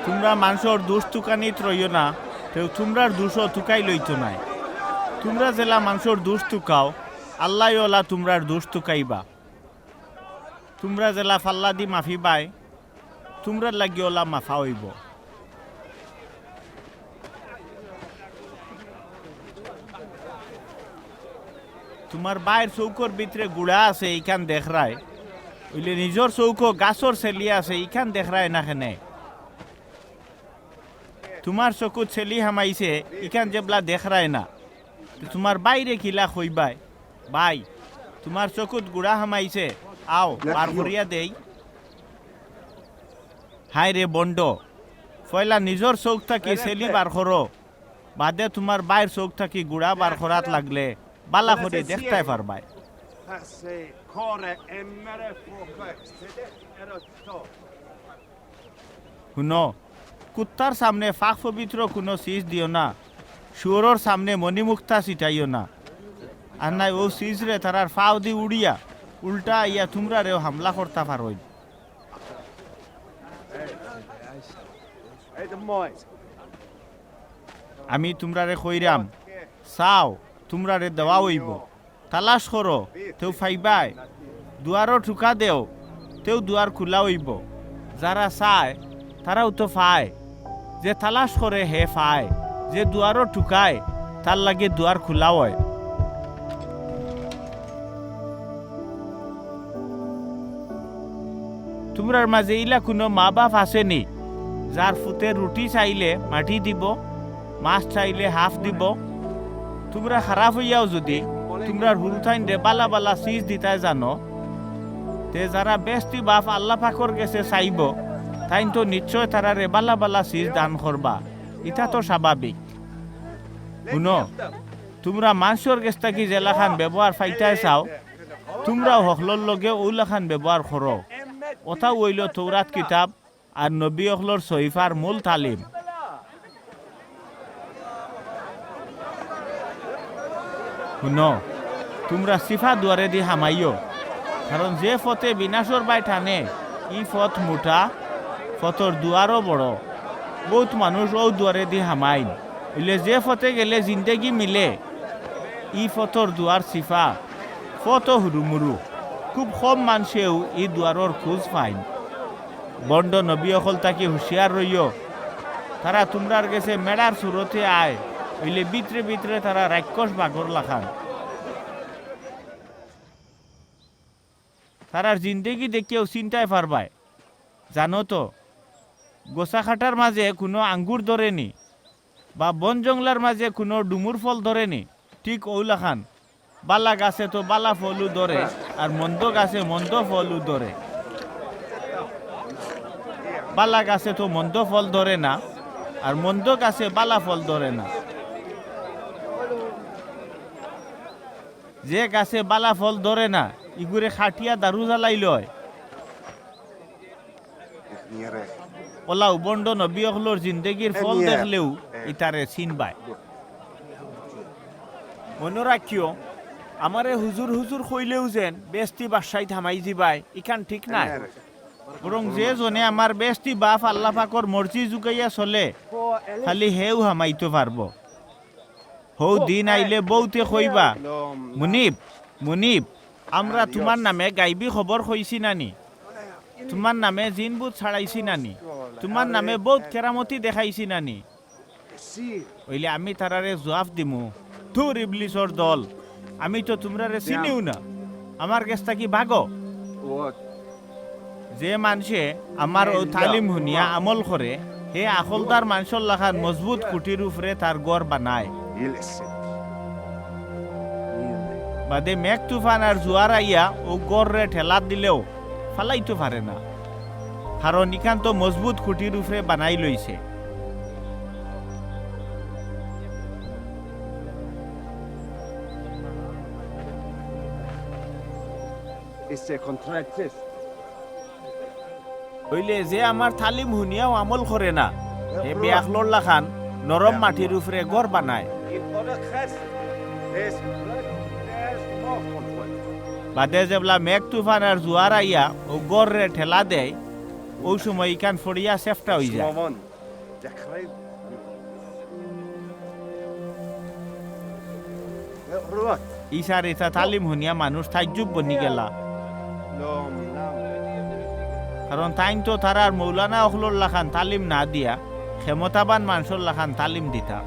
তোমরা মানুষের দোষ তুকানিত রইও না, তেও তোমরার দোষও তুকাই লইত নাই। তোমরা জেলা মানুষের দোষ তুকাও, আল্লাহ ওলা তোমরার দোষ তুকাইবা। তোমরা জেলা ফাল্লা দি মাফি বাই, তোমরার লাগি ওলা মাফা হইব। তোমার বাইর চৌকর ভিতরে গুড়া আছে এইখান দেখরায়, ওইলে নিজের চৌকো গাছর ছেলি আছে এইখান দেখরায় না খেনে। তোমার চকুত ছেলি হামাইছে ইখান যেবলা দেখরায় না, তোমার বাইরে কিলা কইবাই ভাই তোমার চকুত গুড়া হামাইছে, আও পার করিয়া দেই। হাই রে বন্ড, পয়লা নিজের চৌক থাকি ছেলি বার করো, বাদে তোমার বাইর চৌক থাকি গুড়া বার করাত লাগলে বালা করে দেখতে পারবাই। শুনো, কুত্তার সামনে ফাঁক পবিত্র কোনো চিজ দিও না, শুয়োরের সামনে মণিমুক্তা ছিটাইও না। আর নাই ও চিজ রে তারার ফাও দি উড়িয়া উল্টা আইয়া তোমরা রেও হামলা করতে পারোই। আমি তোমরা রে কইরাম, চাও তোমরা রে দেওয়া হইব, তালাশ করো তেও ফাইবাই, দুয়ারও ঠুকা দেও তেও দুয়ার খোলা হইব। যারা চায় তারাও তো ফায়, যে তালাশ করে হে ফায়, যে দুয়ারও ঠুকায় তার লাগে দুয়ার খোলা হয়। তোমরার মাঝে ইলা কোনো মা বাপ আসেনি যার ফুতে রুটি চাইলে মাটি দিব, মাছ চাইলে হাফ দিব? তোমরা খারাপ হইয়াও যদি তোমরার হুরুথাইন রে বালা বালা চিজ দিতাই জানো, তে যারা বেস্তি বাপ আল্লাহ পাকর গেছে চাইব, তাইন তো নিশ্চয় তারা রে বালা বালা চিজ দান করবা, এটা তো স্বাভাবিক। শুনো, তোমরা মানুষের গেছ থাকি জেলাখান ব্যবহার ফাইতাই চাও, তোমরাও হকলর লগে ওইলাখান ব্যবহার করো। ওটা হইল তৌরাত কিতাব আর নবী অখলর সহিফার মূল তালিম। শুনো, তোমরা সিফা দুয়ারে দি হামাইও, কারণ যে ফতে বিনাশর বাই টানে ই ফত মুঠা, ফতর দুয়ারও বড়। বহুত মানুষ ও দুয়ারে দি হামাইন, ইলে যে ফতে গেলে জিন্দেগি মিলে ই ফতর দুয়ার সিফা, ফত হুরুমুরু। খুব কম মানুষেও ই দুয়ারর খোঁজ পাইন। বন্ড নবী অকল তাকে হুঁশিয়ার রইও, তারা তোমরার গেছে মেড়ার সুরতে আয়, ইলে ভিতরে ভিতরে তারা রাক্ষস বাগর লাখান। তারার জিন্দেগি দেখেও চিন্তায় পারবায়। জানো তো, গোসা খাটার মাঝে কোনো আঙ্গুর ধরেনি, বা বন জঙ্গলার মাঝে কোনো ডুমুর ফল ধরেনি, ঠিক ওলাখান বালা গাছে তো বালা ফলু ধরে, আর মন্দ গাছে মন্দ ফলু ধরে। বালা গাছে তো মন্দ ফল ধরে না, আর মন্দ গাছে বালা ফল ধরে না। যে গাছে বালা ফল ধরে না, ইগুরে খাটিয়া দারু জ্বালাই লয়। ওলাও বন্ড নবী অখলর জিন্দেগির ফল দেখলেও ইতারে চিনবায়। মনে রাখিও, আমারে হুজুর হুজুর কইলেও যেন বেস্তি বাসায় থামাই দিবাই, ইখান ঠিক নাই। বরং যে জনে আমার বেস্তি বাপ আল্লাহ পাকর মর্জি জুগাইয়া চলে, খালি হেও হামাইতে পারব। হৌ দিন আইলে বউতে কইবা, মুনিব মুনিব, আমরা তোমার নামে গাইবি খবর কইছি নানি, তোমার নামে জিন বুত ছাড়াইছি নানি, তোমার নামে বহুত কেরামতি দেখাইছি নানি। ওইলে আমি তারারে জবাব দিমু, ধুর ইবলিসর দল, আমি তো তোমরারে চিনিও না, আমার গেছটা কি ভাগো। যে মানুষে আমার ও তালিম শুনিয়া আমল করে, হে আকলদার মানুষের লাখান মজবুত কুটির উপরে তার গড় বানায়। বাদে মেঘ তুফান আর জোয়ার আইয়া ও গড়ে ঠেলা দিলেও ফালাইতে পারে না, কারণ ইখান তো মজবুত কুটির উপরে বানাই লইছে। হইলে যে আমার তালিম শুনিয়াও আমল করে না, হে বেআখলর লাখান নরম মাটির উপরে গড় বানায়। বাদে যেবলা মেঘ তুফান আর জোয়ার আইয়া ও গড়ে ঠেলা দেয়, ওই সময় ইখান ফড়িয়া সেফটা হয়ে যায়। দেখলাই রুয়াত ইসার ইসা তালিম শুনিয়া মানুষ তাজ্জুব বনি গেলা লম নাম কারণ তাইন তো তারার মৌলানা অখলোর লাখান তালিম না দিয়া ক্ষমতাবান মানুষের লাখান তালিম দিতা